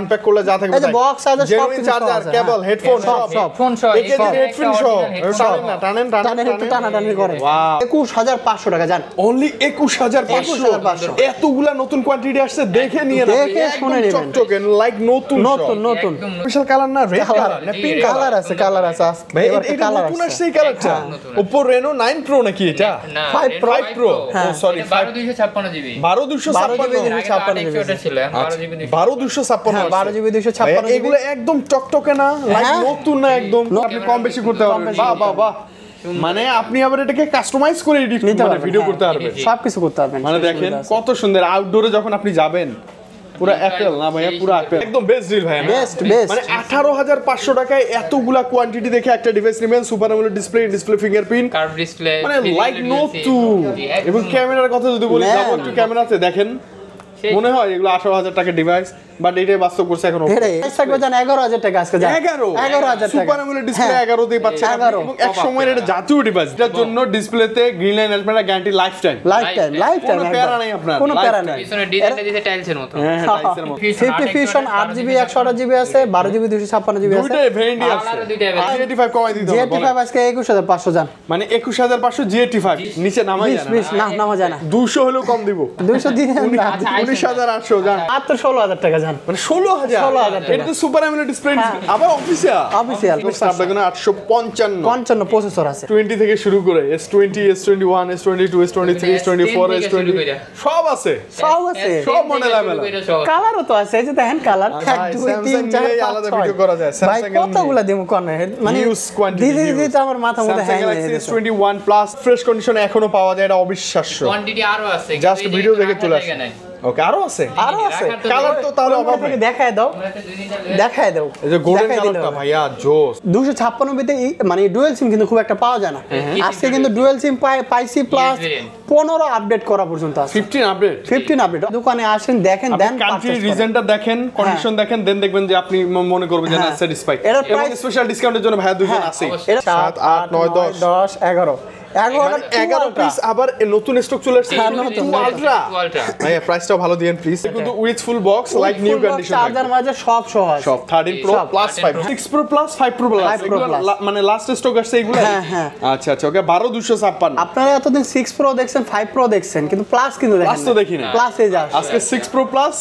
Unpack করলে যা থাকবে এই যে বক্স আছে, সব কিছু চার্জার, কেবল, হেডফোন, সব ফোন সহ একেজি হেডফোন সহ টানেন একটু টানাটানি করে। 21500 টাকা জান, অনলি 21500 এতগুলা নতুন কোয়ান্টিটি আসছে, দেখে নিয়ে দেখে শুনে নেবেন, চকচকে লাইক নতুন নতুন স্পেশাল কালার না, রেড কালার না পিঙ্ক কালার আছে ভাই, এটা নতুন আসছে এই কালারটা। Oppo Reno 9 Pro নাকি এটা? 5 Pro সরি 12256 জিবি 12256 ছিল 12256 12 জিবি 256 এগুলো একদম টকটকে না, লাইক নতুন না একদম, আপনি কম বেশি করতে পারবেন। বাহ মানে আপনি আবার এটাকে কাস্টমাইজ করে এডিট মানে ভিডিও করতে পারবেন, সবকিছু করতে পারবেন। মানে দেখেন কত সুন্দর। আউটডোরে যখন আপনি যাবেন পুরো অ্যাপেল না ভাইয়া, পুরো অ্যাপেল একদম বেস্ট ডিল ভাই, বেস্ট মানে 18500 টাকায় এতগুলা কোয়ান্টিটি দেখে একটা ডিভাইস নেবেন, super AMOLED display fingerprint curve display, মানে লাইক নতুন। এবং ক্যামেরার কথা যদি বলি, যেমন একটু ক্যামেরাতে দেখেন মনে হয় এগুলো 18000 টাকার ডিভাইস, বাট এটাই বাস্তব করছে এখন থাকবে জান 11000 টাকা আজকে জান 11000 টাকা সুপার অ্যামোলেড ডিসপ্লে 11 তেই পাচ্ছেন এবং এক সময়ের এটা জাতীয় ডিভাইস, এটার জন্য ডিসপ্লেতে গ্রিন লাইন এলমেন্টা গ্যারান্টি লাইফ টাইম কোনো প্যারা নাই আপনার, কোনো প্যারা নাই। পিছনে ডিজাইনটা দিতে টাইলসের মতো, হ্যাঁ টাইলসের মতো। 50 ফিউশন 8GB 128GB আছে, 12GB 256GB আছে, দুইটাই ভেরিয়েন্ট আছে। G85 কমাই দিতে হবে, G85 আজকে 21500 জান, মানে 21500 G85 নিচে নামাই যায় 20 না নামা যায় না, 200 হলেও কম দিব, 200 দিয়ে 19800 জান, মাত্র 16000 টাকা জান, মানে 16000 এটা তো সুপার অ্যামোলেড ডিসপ্লে, আবার অফিসিয়াল স্ন্যাপড্রাগন 855 55 প্রসেসর আছে, 20 থেকে শুরু করে S20 S21 S22 S23 S24 S20 সব আছে, সব মডেল अवेलेबल, কালারও তো আছে, এই যে দেখেন কালার 1 2 3 4 আলাদা ভিডিও করা যায়। ভাই কতগুলা দিমু কোন মানে দিদি আমার মাথা মধ্যে হ্যাং হয়ে গেছে। S21 প্লাস ফ্রেশ কন্ডিশনে এখনো পাওয়া যায়, এটা অবিশ্বাস্য। কোয়ান্টিটি আরো আছে, জাস্ট ভিডিও দেখে চলে আসে। ওকে আরো আছে কালার তো তাহলে অভাব নেই, দেখায় দাও এই যে গোল্ডেন কালারটা ভাইয়া জোস। 256 তে মানে ডুয়াল সিম কিন্তু খুব একটা পাওয়া যায় না, আজকে কিন্তু ডুয়াল সিম পাইছি প্লাস 15 আপডেট করা পর্যন্ত আছে, 15 আপডেট। দোকানে আসেন দেখেন, দেন কান্ট্রি রিজনটা দেখেন, কন্ডিশন দেখেন, দেন দেখবেন যে আপনি মনে করবেন যে না স্যাটিসফাইড। এর এবং স্পেশাল ডিসকাউন্টের জন্য ভাইয়া দুজন আছে, 7 8 9 10 11 পিস আবার নতুন স্টক চলে আসছে, আলট্রা ভাইয়া প্রাইসটাও ভালো দিয়েন প্লিজ, কিন্তু with full box like new condition, charger মাঝে সব সহ আছে, সব 13 pro plus 5 6 pro plus 5 pro plus মানে লাস্ট স্টক আসছে এগুলো। হ্যাঁ আচ্ছা ওকে 12256। আপনারা এতদিন 6 প্রো দেখছেন 5 প্রো দেখছেন, কিন্তু প্লাস কিন্তু দেখেন, প্লাস তো দেখি না, প্লাস এই যা আজকে 6 প্রো প্লাস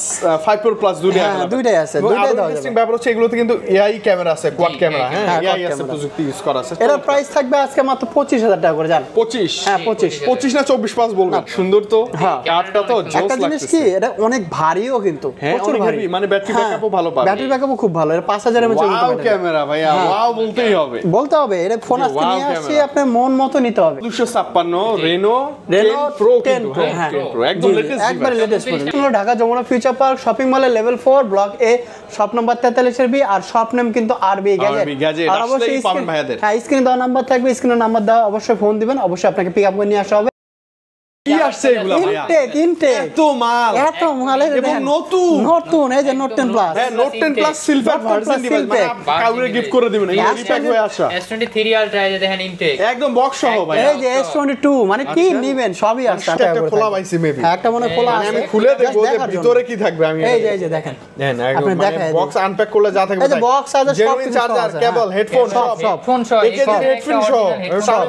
5 প্রো প্লাস দুটোই আছে, দুটোই আছে, দুটোই দাও যাবে। ব্যাপার হচ্ছে এগুলোতে কিন্তু এআই ক্যামেরা আছে, কোয়াড ক্যামেরা, হ্যাঁ এআই আছে, প্রযুক্তি ইউজ করা আছে। এর প্রাইস থাকবে আজকে মাত্র 25000 টাকা করে জান, 25 25 না 24 পাস বলবেন, সুন্দর তো কার্ডটা তো জোস একটা জিনিস কি এটা অনেক ভারীও কিন্তু, প্রচুর ভারী, মানে ব্যাটারি ব্যাকআপও ভালো পাবে, ব্যাটারি ব্যাকআপও খুব ভালো, এর 5000 এমএএইচ ওয়াও ক্যামেরা ভাইয়া, ওয়াও বলতে হবে, এর ফোন আজকে নিয়ে আসছি, আপনি মন মতো নিতে হবে। 256 রেনো 10 প্রো কিন্তু, হ্যাঁ 10 প্রো একদম লেটেস্ট, একবারে latest model. Dhaka Jamuna future park shopping মলের level 4 block A shop number 43 এর বি, আর শপ নেম কিন্তু আরবি গ্যাজেট। আর অবশ্যই পাবেন ভাইয়াদের, হ্যাঁ স্ক্রিনে দেওয়া নাম্বার থাকবে, স্ক্রিনে নাম্বার দাও, অবশ্যই ফোন দিবেন, অবশ্যই আপনাকে পিকআপ করে নিয়ে আসা হবে। কি আসছে এগুলা ভাইয়া, ইনটেক এত মাল এবং নতুন এই যে নোট 10 প্লাস, হ্যাঁ note 10 plus silver version device, মানে কাউরে গিফট করে দিবেন, এই রিপ্যাক হয়ে আসা S23 আলট্রা এই যে দেখেন ইনটেক একদম বক্স সহ ভাই, এই যে S22 মানে কি নেবেন সবই আছে, একটা খোলা পাইছি মেবি, একটা মনে খোলা আছে, আমি খুলে দেখব যে ভিতরে কি থাকবে। আমি এই যে দেখেন, আপনি দেখেন বক্স আনপ্যাক করলে যা থাকবে, এই যে বক্স আছে, সব কিছু চার্জার, কেবল, হেডফোন, সব ফোন সহ, একেজি হেডফোন সহ,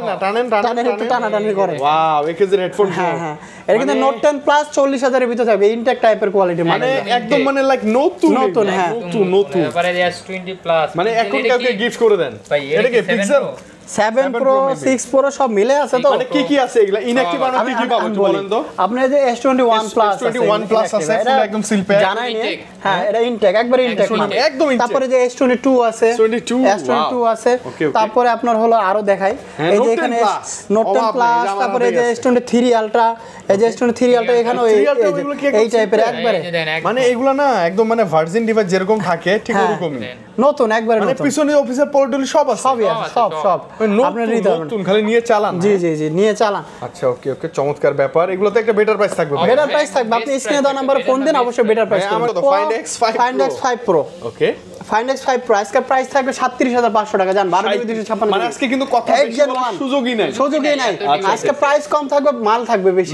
টানেন একটু টানাটানি করে, ওয়াও একেজি হেডফোন সহ, হ্যাঁ এর কিন্তু নোট 10 প্লাস 40000 এর ভিতর থাকবে, ইনটেক টাইপের কোয়ালিটি, মানে একদম মানে লাইক নতুন, হ্যাঁ নতুন এবারে S20 প্লাস মানে এখন কাউকে গিফট করে দেন, এটা কি পিক্সেল 7 প্রো 6 প্রো সব মিলে আছে তো, মানে কি আছে এগুলা ইনঅ্যাকটিভ আর কি পাবেন বলেন তো। আপনার যে S21 প্লাস আছে ফুল একদম সিল প্যাক, জানাই নি, হ্যাঁ এটা ইনটেক, একবারে ইনটেক মানে একদম ইনটেক। তারপরে যে S22 আছে, S22 আছে, তারপরে আপনার হলো আরো দেখাই, এই যে এখানে নোট 10 প্লাস, তারপরে যে S23 আলট্রা, এই যে S23 আলট্রা, এখানে এই টাইপের একবারে, মানে এগুলা না একদম মানে ভার্জিন ডিভাইস যেরকম থাকে ঠিক ওরকমই নতুন, একবারে মানে নতুন, পিছনে অফিসার পোর্টাল সব আছে, সবই আছে, সব আপনি নিতে পারবেন, নতুন খালি নিয়ে চালান। জি নিয়ে চালান। আচ্ছা ওকে চমৎকার ব্যাপার, এগুলোতে একটা বেটার প্রাইস থাকবে, বেটার প্রাইস থাকবে, আপনি স্ক্রিনে দেওয়া নম্বরে ফোন দিন, অবশ্যই বেটার প্রাইস পাবেন। Find X5 Pro Pro ওকে Find X5 Pro আজকে প্রাইস থাকবে 37500 টাকা জান 12/256 মানে আজকে কিন্তু কথা বেশি বলার সুযোগই নাই আজকে প্রাইস কম থাকবে মাল থাকবে বেশি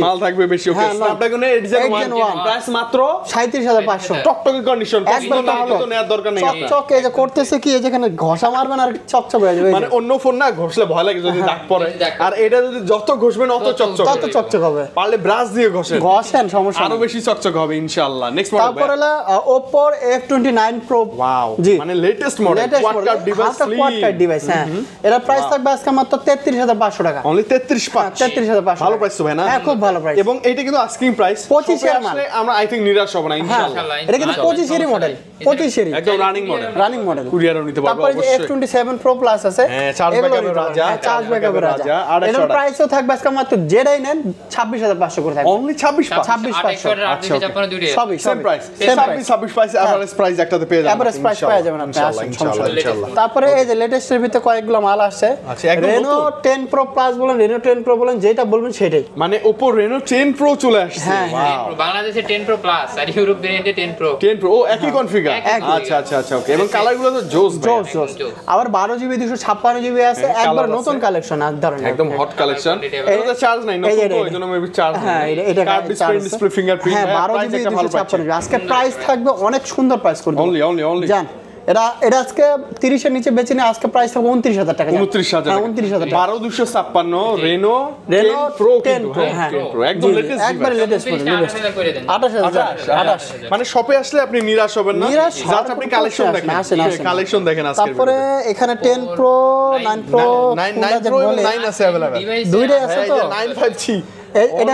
ওকে স্ন্যাপড্রাগন এডিশন 1 প্রাইস মাত্র 37500 টকটকে কন্ডিশন একদম না হলে তো নেয়ার দরকার নেই চকচক এই যে করতেছে কি এই যেখানে ঘষা মারবেন আর চকচক হয়ে যাবে মানে অন্য ফোন না ঘষলে ভয় লাগে যদি দাগ পড়ে আর এটা যদি যত ঘষবেন অত চকচক হবে পারলে ব্রাশ দিয়ে ঘষেন সমস্যা আরো বেশি চকচক হবে ইনশাআল্লাহ নেক্সট মডেল তারপর হলো Oppo F29 Pro ওয়াও মানে latest model quad card device হ্যাঁ এর প্রাইস থাকবে আজকে মাত্র 33500 টাকা অনলি 33500 ভালো প্রাইস তো ভাই না হ্যাঁ খুব ভালো প্রাইস এবং এটা কিন্তু আস্কিং প্রাইস 25 এর মাল আমরা আই থিং নিরাশ হব না ইনশাআল্লাহ এটা কিন্তু 25 এর মডেল 25 এর একদম রানিং মডেল কুরিয়ারও নিতে পারবো অবশ্যই তারপর F27 Pro Plus আছে হ্যাঁ চার্জ ব্যাকআপের রাজা আর এর প্রাইসও থাকবে আজকে মাত্র যেটাই নেন 26500 করে থাকবে অনলি 26500 আচ্ছা সবই same price 26 price average price একটাতে পেয়ে যাবেন এভারেজ প্রাইস পেয়ে যাবেন ইনশাআল্লাহ তারপরে এই যে লেটেস্ট এর ভিতরে কয়েকগুলো মাল আসছে Reno 10 Pro Plus বলেন Reno 10 Pro বলেন যেটা বলবেন সেটাই মানে Oppo Reno 10 Pro চলে আসছে ওয়াও বাংলাদেশে 10 Pro Plus আর ইউরোপ ভেরিয়েন্টে 10 Pro ও একই কনফিগার আচ্ছা ওকে এবং কালারগুলো তো জোস আবার 12GB 256GB আছে একবার নতুন কালেকশন আর ধরেন একদম হট কালেকশন এটা চার্জ নাই নতুন তো এইজন্য মেবি চার্জ হ্যাঁ এটা ডিসপ্লে ফিঙ্গারপ্রিন্ট হ্যাঁ 12GB 256GB আজকে প্রাইস থাকবে অনেক সুন্দর প্রাইস করে অনলি জান এটা আজকে 30 এর নিচে বেচে নিয়ে আজকে প্রাইস থাকবে 29000 টাকা 29000 হ্যাঁ 29000 টাকা 12256 Reno 10 Pro কিন্তু হ্যাঁ একদম লেটেস্ট একবার লেটেস্ট করে 28000 মানে শপে আসলে আপনি নিরাশ হবেন না জাস্ট আপনি কালেকশন দেখেন আজকে তারপরে এখানে 10 Pro 9 Pro 9 Pro এবং 9 আছে अवेलेबल দুইটাই আছে তো 9 5G এটা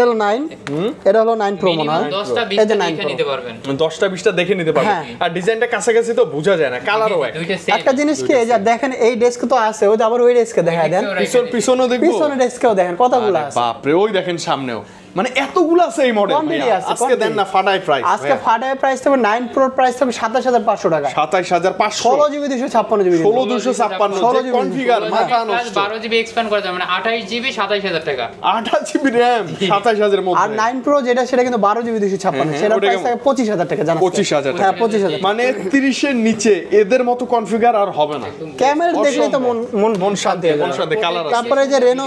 হলো 9 এটা হলো 9 Pro মনে হয় 10টা 20টা দেখে নিতে পারবেন 10টা 20টা দেখে নিতে পারবেন আর ডিজাইনটা কাছাকাছি তো বোঝা যায় না কালারও একটা জিনিস কি এই যে দেখেন এই ডেস্ক তো আছে ওই আবার ওই ডেস্কে দেখায় দেন পিছনও দেখবো পিছনের ডেস্কেও দেখেন কতগুলো আছে বাপ রে ওই দেখেন সামনেও মানে এতগুলো আছে এই মডেল আজকে দেন না ফাটায় প্রাইস আজকে ফাটায় প্রাইস থাকবে 9 Pro প্রাইস থাকবে 27500 টাকা 27500 16GB 256GB 16256 কনফিগার মাথা নষ্ট 12GB এক্সপ্যান্ড করা যায় মানে 28GB 27000 টাকা 28GB RAM 27000 এর মধ্যে আর 9 Pro যেটা সেটা কিন্তু 12GB 256 সেটা প্রাইস থাকে 25000 টাকা জানেন 25000 হ্যাঁ 25000 মানে 30 এর নিচে এদের মতো কনফিগার আর হবে না ক্যামেরা দেখলেই তো মন শান্তি হয়ে যায় কালার আছে তারপরে যে Reno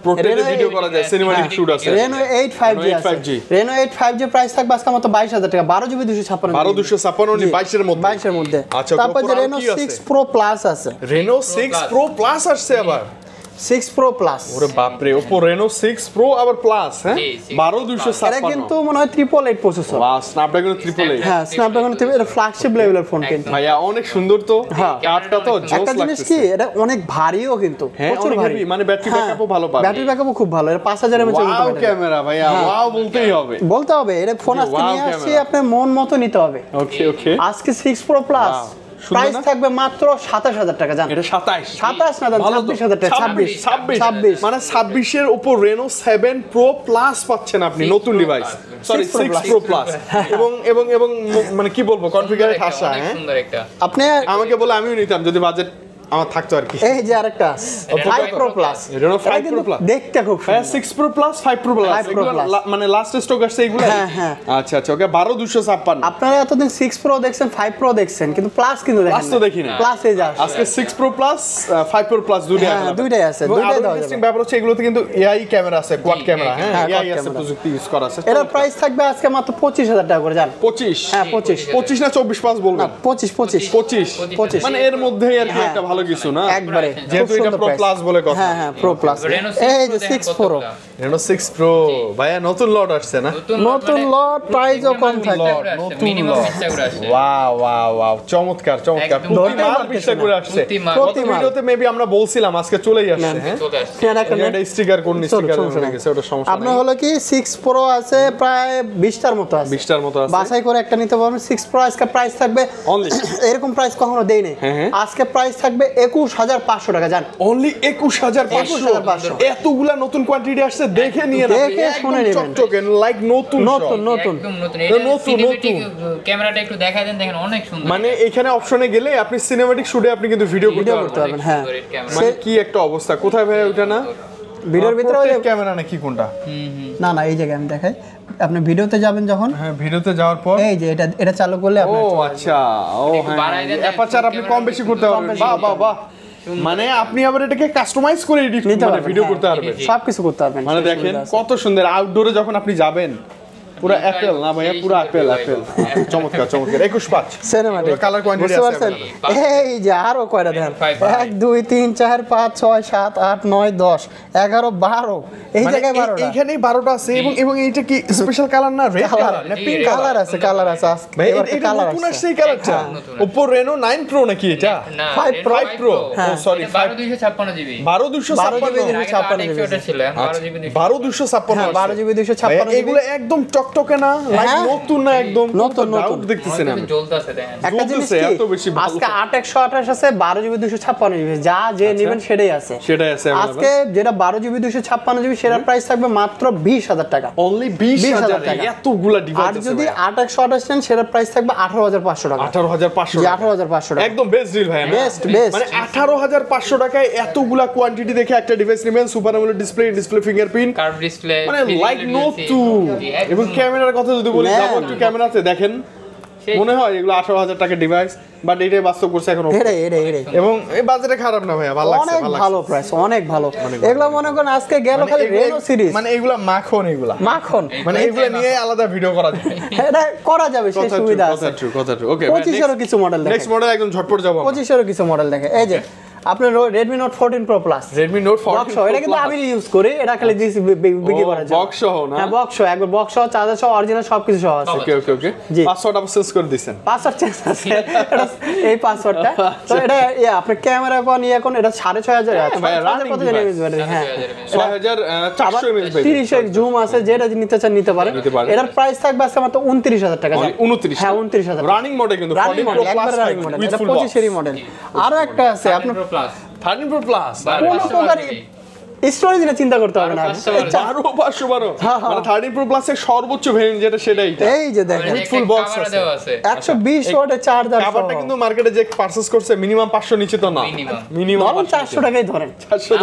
প্রোটেক্টেড ভিডিও করা যায় সিনেমাটিক শুট আছে Reno 8 5G আছে Reno 8 5G প্রাইস থাকবে আজকে মাত্র 22000 টাকা 12GB 256 12256 নি 22 এর মধ্যে তারপর যে Reno 6 Pro Plus আছে Reno 6 Pro Plus আসছে আবার 6 Pro Plus ওরে বাপ রে Oppo Reno 6 Pro আবার প্লাস হ্যাঁ 12256 এটা কিন্তু মনে হয় 888 প্রসেসর বাহ Snapdragon 888 হ্যাঁ Snapdragon এটা ফ্ল্যাগশিপ লেভেলের ফোন কিন্তু ভাইয়া অনেক সুন্দর তো কার্ডটা তো জোস লাগছে একটা জিনিস কি এটা অনেক ভারীও কিন্তু প্রচুর ভারী মানে ব্যাটারি ব্যাকআপও ভালো পাবে ব্যাটারি ব্যাকআপও খুব ভালো এটা 5000 mAh ওয়াও ক্যামেরা ভাইয়া ওয়াও বলতে হবে এটা ফোন আজকে নিয়ে আসছি আপনার মন মতো নিতে হবে ওকে আজকে 6 Pro Plus প্রাইস থাকবে মাত্র 27000 টাকা জান এটা 27 না দাম 26000 টাকা 26 মানে 26 এর উপর Reno 7 Pro Plus পাচ্ছেন আপনি নতুন ডিভাইস সরি 6 Pro Plus এবং মানে কি বলবো কনফিগারে ঠাসা হ্যাঁ সুন্দর একটা আপনি আমাকে বলে আমিও নিতাম যদি বাজেট আমার থাকতো আর কি এই যে আরেকটা 5 Pro Plus Reno 5 Pro Plus দেখতে খুব সুন্দর 6 Pro Plus 5 Pro Plus মানে লাস্ট স্টক আসছে এগুলো হ্যাঁ আচ্ছা ওকে 12256 আপনারা এতদিন 6 Pro দেখছেন 5 Pro দেখছেন কিন্তু প্লাস কিন্তু দেখেন প্লাস তো দেখি না প্লাস এই যা আজকে 6 Pro Plus 5 Pro Plus দুইটাই আছে দুইটাই দাও যাবে ব্যাপার হচ্ছে এগুলোতে কিন্তু AI ক্যামেরা আছে কোয়াড ক্যামেরা হ্যাঁ AI আছে প্রযুক্তি ইউজ করা আছে এর প্রাইস থাকবে আজকে মাত্র 25000 টাকা করে জান 25 হ্যাঁ 25 না 24 পাস বলবেন 25 মানে এর মধ্যেই আর কি একটা ভালো কিছু না একবারে যেহেতু এটা Pro Plus বলে কথা হ্যাঁ Pro Plus এই যে 6 Pro Reno 6 Pro ভাইয়া নতুন লট আসছে না নতুন লট প্রাইসও কম থাকে মিনিমাম 20টা করে আসে ওয়াও চমৎকার প্রতি মাল 20টা করে আসছে প্রতি ভিডিওতে মেবি আমরা বলছিলাম আজকে চলেই আসছে হ্যাঁ এটা স্টিকার কোন স্টিকার হয়ে গেছে ওটা সমস্যা আপনার হলো কি 6 Pro আছে প্রায় 20টার মতো আছে 20টার মতো আছে বাছাই করে একটা নিতে পারবেন 6 Pro আজকে প্রাইস থাকবে অনলি এরকম প্রাইস কখনো দেই নাই আজকে প্রাইস থাকবে 21500 টাকা জান অনলি 21500 এতগুলা নতুন কোয়ান্টিটি আসছে দেখে নিয়ে দেখে শুনে নেবেন চকচকে লাইক নতুন একদম নতুন এটা সিনেমেটিক ক্যামেরাটা একটু দেখায় দেন দেখেন অনেক সুন্দর মানে এখানে অপশনে গেলে আপনি সিনেমেটিক শুটে আপনি কিন্তু ভিডিও করতে পারবেন হ্যাঁ মানে কি একটা অবস্থা কোথায় ভাই ওটা না ভিডিওর ভিতরে ক্যামেরা নাকি কোনটা না এই জায়গায় আমি দেখাই আপনি ভিডিওতে যাবেন যখন, হ্যাঁ ভিডিওতে যাওয়ার পর এই যে এটা চালু করলে ও আচ্ছা, ও হ্যাঁ অ্যাপারচার আপনি কম বেশি করতে পারবেন। বাহ বাহ বাহ, মানে আপনি আবার এটাকে কাস্টমাইজ করে এডিট করে ভিডিও করতে পারবেন, সবকিছু করতে পারবেন। মানে দেখেন কত সুন্দর। আউটডোরে যখন আপনি যাবেন পুরো অ্যাপেল না ভাইয়া, পুরো অ্যাপেল চমৎকার চমৎকার। 21/5 সিনেমাটিক কালার কোয়ান্টিটি আছে। এই যে আরো কয়টা দেন, 1 2 3 4 5 6 7 8 9 10 11 12, এই জায়গায় 12টা, এইখানেই 12টা আছে। এবং এইটা কি স্পেশাল কালার না, রেড কালার না পিঙ্ক কালার আছে, কালার আছে ভাই। এটা নতুন আসছে এই কালারটা, Oppo Reno 9 Pro নাকি এটা? 5 Pro, ও সরি 12256 জিবি, 12256 ছিল, 12256 12256 এগুলো একদম টকটকে না, লাইক নতুন না, একদম নতুন দেখতেছেন আমি জ্বলতাছে দেখেন। একটা জিনিস এত বেশি ভালো। আজকে 8128 আছে, 12GB 256GB, যা যে নেবেন সেটাই আছে। আজকে যেটা 12GB 256GB সেটার প্রাইস থাকবে মাত্র 20000 টাকা, অনলি 20000 টাকা। এতগুলা ডিভাইস আর যদি 8128 নেন সেটার প্রাইস থাকবে 18500 টাকা। 18500 জি 18500 টাকা, একদম বেস্ট ডিল ভাই। বেস্ট মানে 18500 টাকায় এতগুলা কোয়ান্টিটি দেখে একটা ডিভাইস নেবেন, super AMOLED display fingerprint curve display, মানে লাইক নতুন। এবং ক্যামেরার কথা যদি বলি, যাবো একটু ক্যামেরাতে দেখেন, মনে হয় এগুলো 18000 টাকার ডিভাইস, বাট এটাই বাস্তব করছে এখন। এবং এই বাজেটে খারাপ না ভাইয়া, ভালো লাগছে, অনেক ভালো প্রাইস, অনেক ভালো। এগুলো মনে করেন আজকে গেল খালি রেনো সিরিজ, মানে এগুলা মাখন, এগুলা মাখন, মানে এগুলা নিয়ে আলাদা ভিডিও করা যায়। এটা করা যাবে, সেই সুবিধা আছে। কথা ট্রু। ওকে 25 এরও কিছু মডেল দেখেন, নেক্সট মডেল একদম ঝটপট যাব। 25 এরও কিছু মডেল দেখেন। এই যে আপনার Redmi Note 14 Pro Plus, Redmi Note 14 box, এটা কিন্তু আমি ইউজ করি, এটা খালি দিছি বিক্রি করার জন্য। বক্স সহ না? হ্যাঁ বক্স, একবার বক্স সহ, চার্জার সহ, অরিজিনাল সবকিছু সহ আছে। ওকে পাসওয়ার্ড আপনি চেঞ্জ করে দিবেন? পাসওয়ার্ড চেঞ্জ আছে, এই পাসওয়ার্ডটা তো এটা আপনি ক্যামেরা কোন কোন এটা 6500 আছে ভাই, রানিং কত জানি ব্যাটারি, হ্যাঁ 6400 mAh, 30 জুম আছে, যেটা নিতে চান নিতে পারেন। এটার প্রাইস থাকবে আজকে মাত্র 29000 টাকা। 29? হ্যাঁ 29000 রানিং মডেল, কিন্তু 14 Pro Plus রানিং মডেল, এটা 25 এর মডেল। আরো একটা আছে আপনার 13 Pro Plus, কোন প্রকার স্টোরেজ নিয়ে চিন্তা করতে হবে না। 512 মানে 13 Pro Plus এর সর্বোচ্চ ভেরিয়েন্ট যেটা সেটাই। এই যে দেখেন উইথ ফুল বক্স আছে, 120 ওয়াটের চার্জার। কভারটা কিন্তু মার্কেটে যে পারচেজ করছে মিনিমাম 500 নিচে তো না, মিনিমাম 400 টাকাই ধরেন, 400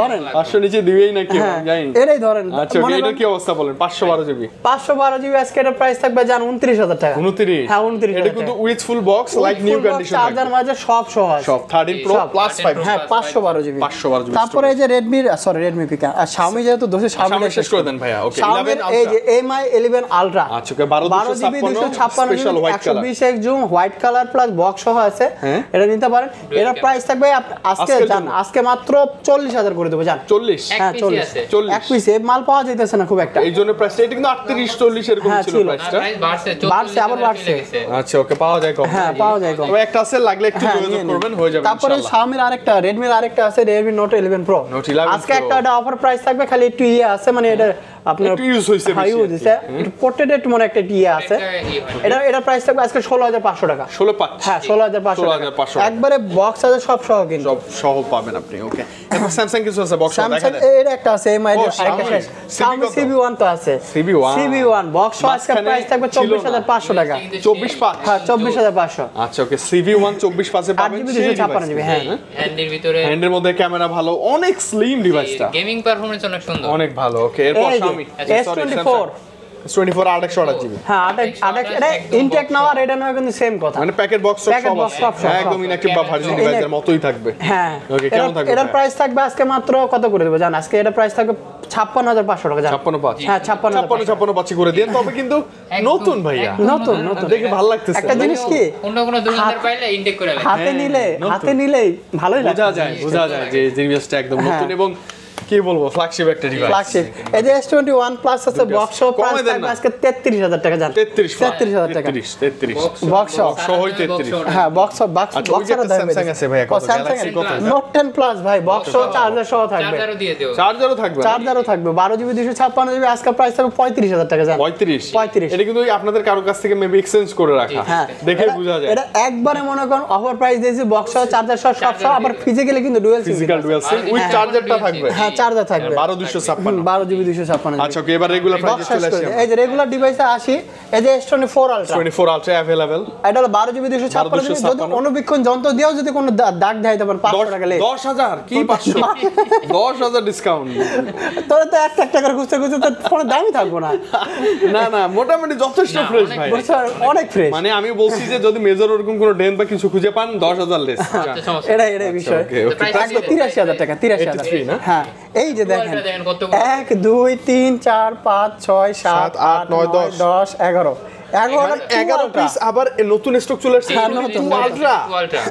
ধরেন, 500 নিচে দিবেই না কেউ, জানি এটাই ধরেন। আচ্ছা এটা কি অবস্থা বলেন? 512GB 512GB আজকে এর প্রাইস থাকবে জান 29000 টাকা। 29? হ্যাঁ 29000। এটা কিন্তু with full box, like new condition, charger মাঝে সব সহ আছে, সব 13 Pro Plus 5। হ্যাঁ 512GB। তারপরে এই যে Redmi পিকা আর Xiaomi, যেহেতু দোষে Xiaomi শেষ করে দেন ভাইয়া। ওকে 11 এই যে Mi 11 Ultra, আচ্ছা 1256 special white colour, 120 zoom white colour plus box সহ আছে। এটা নিতে পারেন। এর প্রাইস থাকবে আজকে জান আজকে মাত্র 40000 করে দেব জান। 40? হ্যাঁ 40 এক পিসে মাল পাওয়া যাইতেছে না খুব একটা, এই জন্য প্রাইস এটা কিন্তু 38 40 এরকম ছিল প্রাইসটা, বাড়ছে আবার বাড়ছে। আচ্ছা ওকে পাওয়া যায় কম? হ্যাঁ পাওয়া যায় কম। তবে একটা আছে, লাগলে একটু যোগাযোগ করবেন, হয়ে যাবে তারপরে Xiaomi আরেকটা Redmi আরেকটা আছে Redmi Note 11 Pro। আজকে একটা অফার প্রাইস থাকবে, খালি একটু আছে, মানে এটা আপনার একটু ইউজ হইছে বেশি, ইউজ হইছে একটু পোর্ট্রেট মনে একটা আছে। এটা প্রাইস থাকবে আজকে 16500 টাকা। 165? হ্যাঁ 16500 একবারে বক্স আছে সব সহ, কিন্তু সব সহ পাবেন আপনি। ওকে এখন Samsung কিছু আছে বক্স দেখা দেন? এর একটা আছে Mi আরেকটা Xiaomi CB1 তো আছে, CB1 বক্স আজকে প্রাইস থাকবে 24500 টাকা। 245? হ্যাঁ 24500। আচ্ছা ওকে CB1 24500 পাবেন, 8GB। হ্যাঁ হ্যান্ডের ভিতরে, হ্যান্ডের মধ্যে ক্যামেরা ভালো, অনেক স্লিম ডিভাইসটা, গেমিং পারফরম্যান্স অনেক সুন্দর, অনেক ভালো। ওকে এরপর Xiaomi S24 828GB। হ্যাঁ 28 এটা ইনটেক নাও আর এটা নাও কিন্তু সেম কথা, মানে প্যাকেট বক্স সব একদম ইনঅ্যাক্টিভ বা ভার্জিন ডিভাইসের মতোই থাকবে। হ্যাঁ ওকে কেমন থাকবে? এটার প্রাইস থাকবে আজকে মাত্র কত করে দেব জান? আজকে এটা প্রাইস থাকবে 56500 টাকা জান। 56? হ্যাঁ 56 করে দেন, তবে কিন্তু নতুন ভাইয়া, নতুন দেখে ভালো লাগতেছে। একটা জিনিস কি অন্য কোনো দোকানদার পাইলে ইনটেক করে লাগে, হাতে নিলে ভালোই লাগে, বোঝা যায় যে জিনিসটা একদম নতুন এবং কি বলবো ফ্ল্যাগশিপ একটা ডিভাইস। ফ্ল্যাগশিপ এই যে S21 প্লাস আছে বক্স সহ, প্রাইস থাকবে আজকে 33000 টাকা জান। 33000 টাকা, 33 বক্স সহই 33। হ্যাঁ বক্স বক্সের দাম Samsung আছে ভাইয়া, কত Galaxy কত? Note 10 প্লাস ভাই বক্স সহ চার্জার সহ থাকবে, চার্জারও থাকবে, 12GB 256GB আজকে প্রাইস থাকবে 35000 টাকা জান। 35? এটা কিন্তু আপনাদের কারো কাছ থেকে মেবি এক্সচেঞ্জ করে রাখা, দেখে বোঝা যায়। এটা একবারে মনে করেন অফার প্রাইস দিয়েছি, বক্স সহ চার্জার সহ সব সহ, আবার ফিজিক্যালি কিন্তু ডুয়াল সিম উইথ চার্জারটা থাকবে। হ্যাঁ চার্জার থাকবে 12256 12 জিবি 256 আচ্ছা ওকে এবার রেগুলার প্রাইসে চলে আসি এই যে রেগুলার ডিভাইসে আসি এই যে S24 আলট্রা 24 আলট্রা अवेलेबल এটা হলো 12 জিবি 256 যদি অনুবীক্ষণ যন্ত্র দিয়েও যদি কোনো দাগ দেখাইতে পারেন 500 টাকা লেগে 10000 কি 500 10000 ডিসকাউন্ট তোরে তো একটা করে খুঁজতে তো ফোনের দামই থাকবো না না মোটামুটি যথেষ্ট ফ্রেশ ভাই অনেক ফ্রেশ মানে আমি বলছি যে যদি মেজর ওরকম কোনো ডেন বা কিছু খুঁজে পান 10000 লেস এটা বিষয় 83000 টাকা 83000 না হ্যাঁ এই যে দেখেন 1 2 3 4 5 6 7 8 9 10 11 11 পিস আবার নতুন স্টক চলে আসছে আলট্রা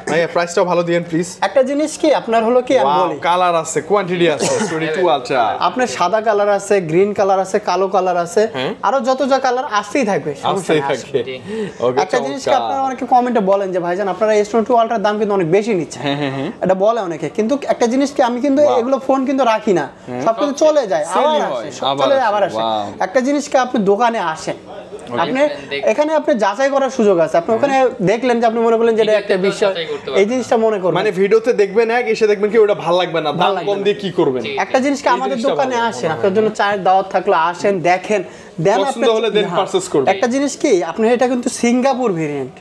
ভাই প্রাইসটাও ভালো দিয়েন প্লিজ একটা জিনিস কি আপনার হলো কি আমি বলি কালার আছে কোয়ান্টিটি আছে 22 আলট্রা আপনার সাদা কালার আছে গ্রিন কালার আছে কালো কালার আছে আরো যত যা কালার আসতেই থাকবে ওকে একটা জিনিস কি আপনারা অনেকে কমেন্টে বলেন যে ভাইজান আপনারা S22 আলট্রার দাম কিন্তু অনেক বেশি নিচ্ছেন এটা বলে অনেকে কিন্তু একটা জিনিস কি আমি কিন্তু এগুলো ফোন কিন্তু রাখি না সব কিছু চলে যায় আবার আসে চলে আবার আসে একটা জিনিস কি আপনি দোকানে আসেন আপনি এখানে আপনি যাচাই করার সুযোগ আছে আপনি ওখানে দেখলেন যে আপনি মনে করলেন যে এটা একটা বিষয় এই জিনিসটা মনে করবেন মানে ভিডিওতে দেখবেন এক এসে দেখবেন কি ওটা ভালো লাগবে না দাম কম দিয়ে কি করবেন একটা জিনিস কি আমাদের দোকানে আসেন আপনার জন্য চায়ের দাওয়াত থাকলে আসেন দেখেন দেন আপনি একটা জিনিস কি আপনি এটা কিন্তু Singapore variant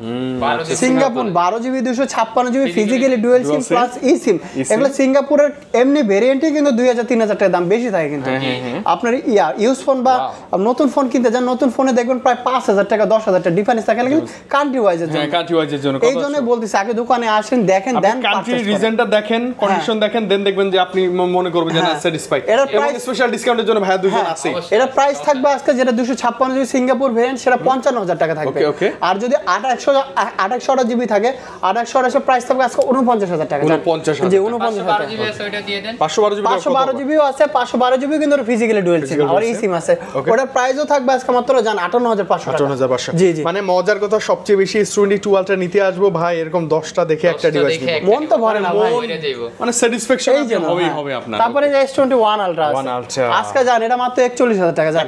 Singapore 12 GB 256 GB physically dual SIM plus eSIM এগুলো সিঙ্গাপুরের এমনি ভেরিয়েন্টই কিন্তু 2000-3000 টাকা দাম বেশি থাকে কিন্তু আপনার ইউজ ফোন বা নতুন ফোন কিনতে যান নতুন ফোনে দেখবেন প্রায় 5000 টাকা 10000 টাকা ডিফারেন্স থাকে কিন্তু কান্ট্রি ওয়াইজের জন্য এই জন্য বলতেছি আগে দোকানে আসেন দেখেন দেন কান্ট্রি রিজনটা দেখেন কন্ডিশন দেখেন দেন দেখবেন যে আপনি মনে করবেন যে না স্যাটিসফাইড এবং স্পেশাল ডিসকাউন্টের জন্য ভাই দুজন আছে এটা প্রাইস থাকবে আজকে যেটা 256 জিবি সিঙ্গাপুর ভেরিয়েন্ট সেটা 55000 টাকা থাকবে আর যদি 800 জিবি থাকে 800 প্রাইস থাকবে আজকে 49000 টাকা 49000 জি 49000 টাকা জিবি আছে ওটা দিয়ে দেন 512 জিবিও আছে 512 জিবি কিন্তু ফিজিক্যালি ডুয়াল সিম আর ই সিম আছে ওটার প্রাইসও থাকবে আজকে মাত্র জান 58500 জি মানে মজার কথা সবচেয়ে বেশি S22 আলট্রা নিতে আসবো ভাই এরকম 10টা দেখে একটা ডিভাইস মন তো ভরে না ভাই মানে স্যাটিসফ্যাকশন হবে আপনার তারপরে যে S21 আলট্রা আজকে জান এটা মাত্র 41000 টাকা জান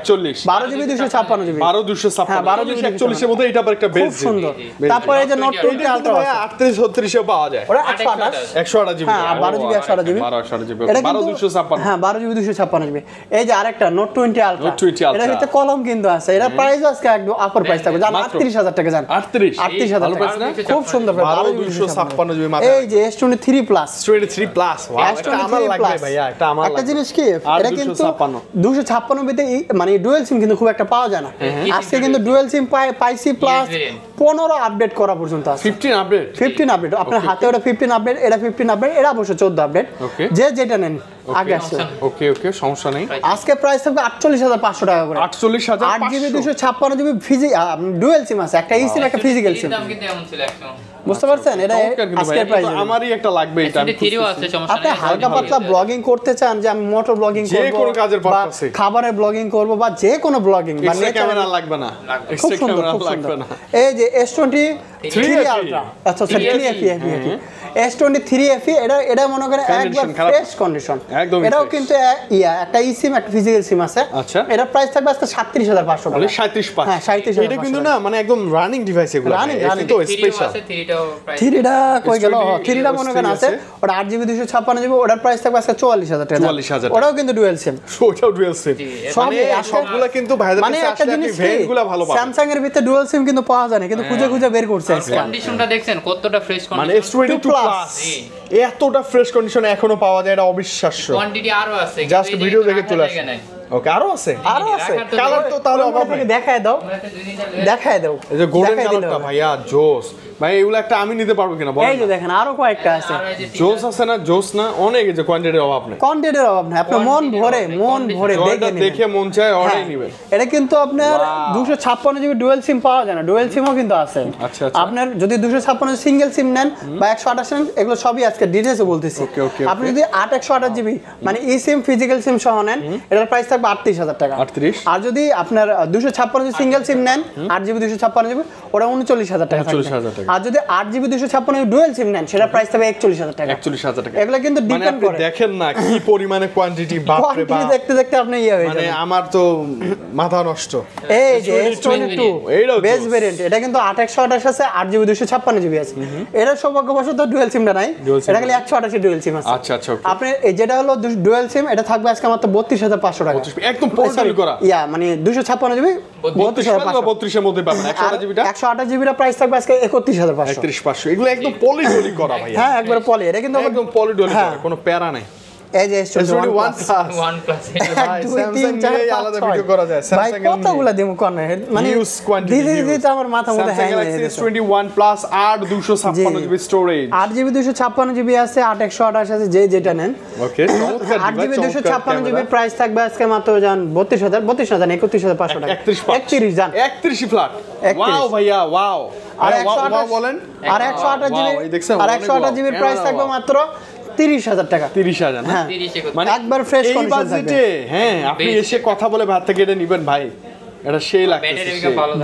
12 জিবি 256 জিবি 12 241 এর মধ্যে এটা আবার একটা বেস সুন্দর তারপরে এই যে নোট 20 আলট্রা 38 36 এ পাওয়া যায় ওটা 128 জিবি হ্যাঁ 12 জিবি 128 জিবি 12 জিবি 256 হ্যাঁ 12 জিবি 256 জিবি এই যে আরেকটা নোট 20 আলট্রা এটা ভিতরে কলম কিন্তু আছে এটা প্রাইস আজকে একদম আপার প্রাইস থাকবে জান 38000 টাকা জান 38000 টাকা খুব সুন্দর 12 256 জিবি মাত্র এই যে S23 প্লাস 23 প্লাস এটা আমার লাগবে ভাইয়া এটা আমার একটা জিনিস কি এটা কিন্তু 256 বিতে মানে ডুয়াল সিম কিন্তু খুব একটা পাওয়া যায় না আজকে কিন্তু ডুয়াল সিম পাইছি প্লাস 15 আপডেট করা পর্যন্ত আছে 15 আপডেট আপনার হাতে ওটা 15 আপডেট এটা 15 আপডেট এটা অবশ্য 14 আপডেট যে যেটা নেন আগে আসছে ওকে সমস্যা নেই আজকে প্রাইস থাকবে 48500 টাকা করে 48500 8 জিবি 256 জিবি ডুয়াল সিম আছে একটা ই সিম একটা ফিজিক্যাল সিম দাম কিন্তু এমন ছিল একদম বুঝতে পারছেন এটা আজকে প্রাইস আমারই একটা লাগবে এটা থ্রিও আছে সমস্যা আপনি হালকা পাতলা ব্লগিং করতে চান যে আমি মোটর ব্লগিং করব যে কোনো কাজের পারপাসে খাবারের ব্লগিং করব বা যে কোনো ব্লগিং বা ক্যামেরা লাগবে না এক্সট্রা ক্যামেরা লাগবে না এই যে S23 আলট্রা আচ্ছা 3 FE S23 FE এটা মনে করেন একদম ফ্রেশ কন্ডিশন এটাও কিন্তু একটা ই সিম একটা ফিজিক্যাল সিম আছে এটা প্রাইস থাকবে আজকে 37500 টাকা 37500 হ্যাঁ 37500 এটা কিন্তু না মানে একদম রানিং ডিভাইস এগুলো রানিং তো স্পেশাল 3টা কই গেল 3টা মনে করেন আছে ওটা 8 জিবি 256 জিবি ওটার প্রাইস থাকবে আজকে 44000 টাকা 44000 ওটাও কিন্তু ডুয়াল সিম ওটাও ডুয়াল সিম মানে সবগুলা কিন্তু ভাইদের কাছে আসলে আপনি ভেরিয়েন্টগুলো ভালো পাবেন স্যামসাং এর ভিতরে ডুয়াল সিম কিন্তু পাওয়া যায় না কিন্তু খুঁজে বের করছে কন্ডিশনটা দেখছেন কতটা ফ্রেশ কন্ডিশন মানে S22 প্লাস এতটা ফ্রেশ কন্ডিশন এখনো পাওয়া যায় এটা অবিশ্বাস্য কোয়ান্টিটি আরো আছে জাস্ট ভিডিও দেখে চলে আসে ওকে আরো আছে কালার তো তাহলে আপনাকে দেখায় দাও এই যে গোল্ডেন কালারটা ভাইয়া জোস ভাই এগুলো একটা আমি নিতে পারবো কিনা বলেন এই যে দেখেন আরো কয়েকটা আছে জোস আছে না জোস না অনেক এই যে কোয়ান্টিটির অভাব নেই আপনার মন ভরে দেখে মন চায় অর্ডার নেবেন এটা কিন্তু আপনার 256 জিবি ডুয়াল সিম পাওয়া যায় না ডুয়াল সিমও কিন্তু আছে আচ্ছা আপনার যদি 256 সিঙ্গেল সিম নেন বা 128 নেন এগুলো সবই আজকে ডিটেইলসে বলতেছি আপনি যদি 128 জিবি মানে ই সিম ফিজিক্যাল সিম সহ নেন এটার প্রাইস থাকবে 38000 টাকা 38 আর যদি আপনার 256 সিঙ্গেল সিম নেন 8 জিবি 256 জিবি ওটা 39000 টাকা আর যদি 8GB 256 ডুয়াল সিম নেন সেটা প্রাইস থাকবে 41000 টাকা। 41000 টাকা। এগুলা কিন্তু ডিপেন্ড করে, দেখেন না কি পরিমাণে কোয়ান্টিটি, বাপ রে বাপ, দেখতে দেখতে আপনি ইয়ে হয়ে যাবেন, মানে আমার তো মাথা নষ্ট। এই যে S22 বেস ভেরিয়েন্ট, এটা কিন্তু 8128 আছে, 8GB 256GB আছে। এটা সৌভাগ্যবশত ডুয়াল সিমটা নাই, এটা খালি 128 ডুয়াল সিম আছে। আচ্ছা আচ্ছা, আপনি যেটা হলো ডুয়াল সিম, এটা থাকবে আজকে মাত্র 32500 টাকা, একদম পোর্টাল করা। ইয়া মানে 256GB 32 এর মধ্যে পাবেন। 128GB টা 128GB এর প্রাইস থাকবে আজকে 31500। 31500, এগুলো একদম পলিডলি করা ভাই। হ্যাঁ একবার পলি, এটা কিন্তু একদম পলিডলি করা, কোনো প্যারা নাই। এই যে S21 OnePlus আলাদা ভিডিও করা যায়। ভাই কতগুলা দেমো কোন মানে দিদি আমার মাথা মধ্যে হ্যাং হয়ে গেছে। S21 Plus 8 256GB storage, 8GB 256GB আছে, 8128 আছে, যে যেটা নেন। ওকে, 8GB 256GB এর প্রাইস থাকবে আজকে মাত্র জান 32000 না 31500 টাকা। 31 জান 31 ফ্ল্যাট। ওয়াও ভাইয়া ওয়াও। আর বলেন, আর 128GB এর প্রাইস থাকবে মাত্র 30000 টাকা। 30000 না, হ্যাঁ মানে একবার ফ্রেশ এই কন্ডিশন বাজেটে। হ্যাঁ, আপনি এসে কথা বলে ভাত থেকে এটা নেবেন ভাই, এটা সেই লাগতেছে।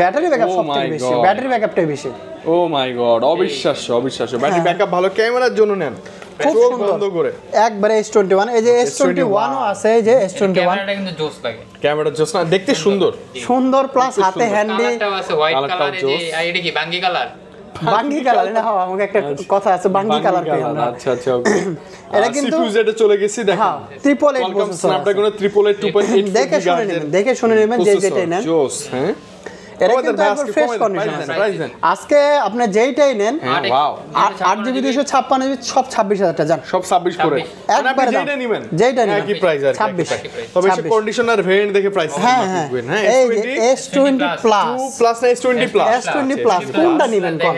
ব্যাটারি ব্যাকআপ Oh সবথেকে my বেশি, God. ব্যাটারি ব্যাকআপটাই বেশি। ও মাই গড, অবিশ্বাস্য অবিশ্বাস্য। ব্যাটারি ব্যাকআপ ভালো, ক্যামেরার জন্য নেন, খুব চোখ সুন্দর বন্ধ করে। একবারে S21, এই যে S21 ও আছে, এই যে S21 ক্যামেরাটা কিন্তু জোস লাগে, ক্যামেরার জোস না, দেখতে সুন্দর সুন্দর প্লাস হাতে হ্যান্ডি। কালারটাও আছে হোয়াইট কালারটাও কালার, এই যে জোস। এটা কি বাঙ্গি কালার? বাঙ্গি কালার না, হ্যাঁ আমাকে একটা কথা আছে, বাঙ্গি কালার কই আমরা। আচ্ছা আচ্ছা, ওকে। এটা কিন্তু CPU এ চলে গেছি, দেখেন হ্যাঁ 888 Qualcomm প্রসেসর Snapdragon 888 2.8 দেখে শুনে নেবেন, দেখে শুনে নেবেন যে যেটাই নেন। জোস। হ্যাঁ, এটা কিন্তু একবার ফ্রেশ কন্ডিশন আছে। আজকে আপনি যেইটাই নেন, ওয়াও, 8GB 256GB সব 26000 টাকা জান, সব 26 করে। মানে আপনি একবারে দাম। যেটা নেবেন, যেইটা নেবেন একই প্রাইস আর 26। তবে সে কন্ডিশনার ভেরিয়েন্ট দেখে প্রাইস হ্যাঁ হ্যাঁ দিবেন। হ্যাঁ, এই যে S20 প্লাস 2 প্লাস না S20 প্লাস। S20 প্লাস কোনটা নেবেন কোন?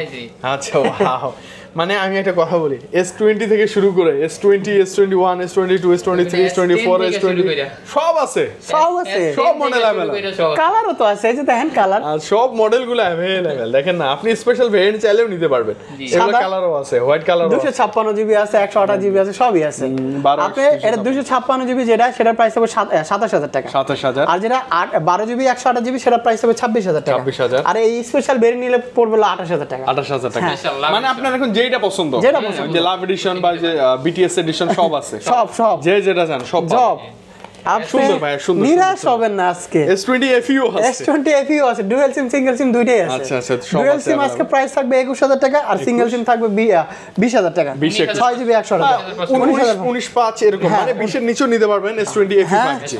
আচ্ছা, ওয়াও। মানে আমি একটা কথা বলি, S20 থেকে শুরু করে S20, S21, S22, S23, S24, S20 সব আছে, সব আছে, সব মডেল अवेलेबल। কালারও তো আছে, এই যে দেখেন কালার, আর সব মডেলগুলো अवेलेबल। দেখেন না, আপনি স্পেশাল ভেরিয়েন্ট চাইলেও নিতে পারবেন। এগুলো কালারও আছে, হোয়াইট কালারও আছে, 256GB আছে, 128GB আছে, সবই আছে। 12 আপনি এটা 256GB যেটা, সেটার প্রাইস হবে 27000 টাকা। 27000। আর যেটা 12GB 128GB সেটার প্রাইস হবে 26000 টাকা। 26000। আর এই স্পেশাল ভেরিয়েন্ট নিলে পড়বে 28000 টাকা। 28000 টাকা। হ্যাঁ। মানে আপনার এখন যেটা পছন্দ, যেটা পছন্দ। যে লাভ এডিশন বা যে বিটিএস এডিশন সব আছে, সব যে যেটা চান সব জব। সুন্দর ভাই, সুন্দর, নিরাশ সুন্দর। হবেন না আজকে। S20 FEও আছে, S20 FEও আছে, ডুয়াল সিম সিঙ্গেল সিম দুইটাই আছে। আচ্ছা আচ্ছা, সব ডুয়াল আছে সিম আজকে প্রাইস থাকবে 21000 টাকা, আর সিঙ্গেল সিম থাকবে 20000 টাকা। 6GB 100 টাকা, 19 5 এরকম, মানে 20 এর নিচেও নিতে পারবেন S20 FE 5G।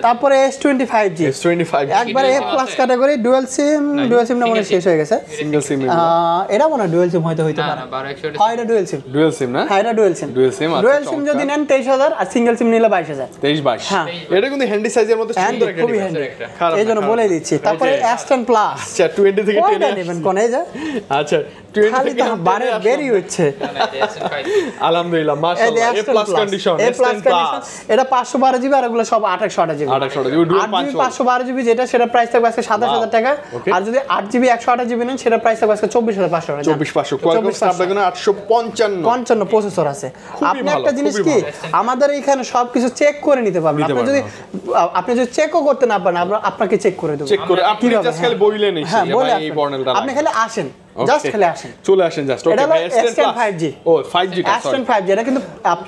তারপরে S25G S25 একবারে A plus category, dual SIM না মনে হয় শেষ হয়ে গেছে। সিঙ্গেল সিম, এটা মনে হয় ডুয়াল সিম হয়তো হইতে পারে। হয় এটা ডুয়াল সিম, ডুয়াল সিম না, হ্যাঁ এটা ডুয়াল সিম। ডুয়াল সিম আছে, ডুয়াল সিম যদি নেন 23000, আর সিঙ্গেল সিম নিলে 22000। 23 22। হ্যাঁ। এটা কিন্তু হ্যান্ডি সাইজের মধ্যে সুন্দর একটা খুবই ডিভাইস। হ্যান্ডি, এই জন্য বলে দিচ্ছি। তারপরে S10 প্লাস, আচ্ছা 20 থেকে 10 কোনটা নেবেন কোন? এই যে আচ্ছা 20 খালি থেকে তো বারে বেরি হচ্ছে। আলহামদুলিল্লাহ, মাশাআল্লাহ, A plus condition, S10 plus. এটা 512GB, আর এগুলো সব 280GB। 800 ডুয়াল 8GB 512GB যেটা, সেটা প্রাইস থাকবে আজকে 27000 টাকা। আর যদি 8GB 128GB নেন, সেটা প্রাইস থাকবে আজকে 24500 টাকা। 24500। Qualcomm Snapdragon 855 প্রসেসর আছে। আপনি ভালো, একটা জিনিস খুবই কি, ভালো। আমাদের এখানে সবকিছু চেক করে নিতে পারবেন। আপনি যদি চেকও করতে না পারেন, আপনাকে চেক করে দেব। চেক করে আপনি কিভাবে? জাস্ট খালি বইলেন এই হ্যাঁ, বলে এই বর্ণেলটা আপনি খালি আসেন, জাস্ট খালি আসেন, চলে আসেন জাস্ট। এটা ওকে হলো ভাই, S10 S10 5G। ও 5G টা, সরি S10 5G, এটা কিন্তু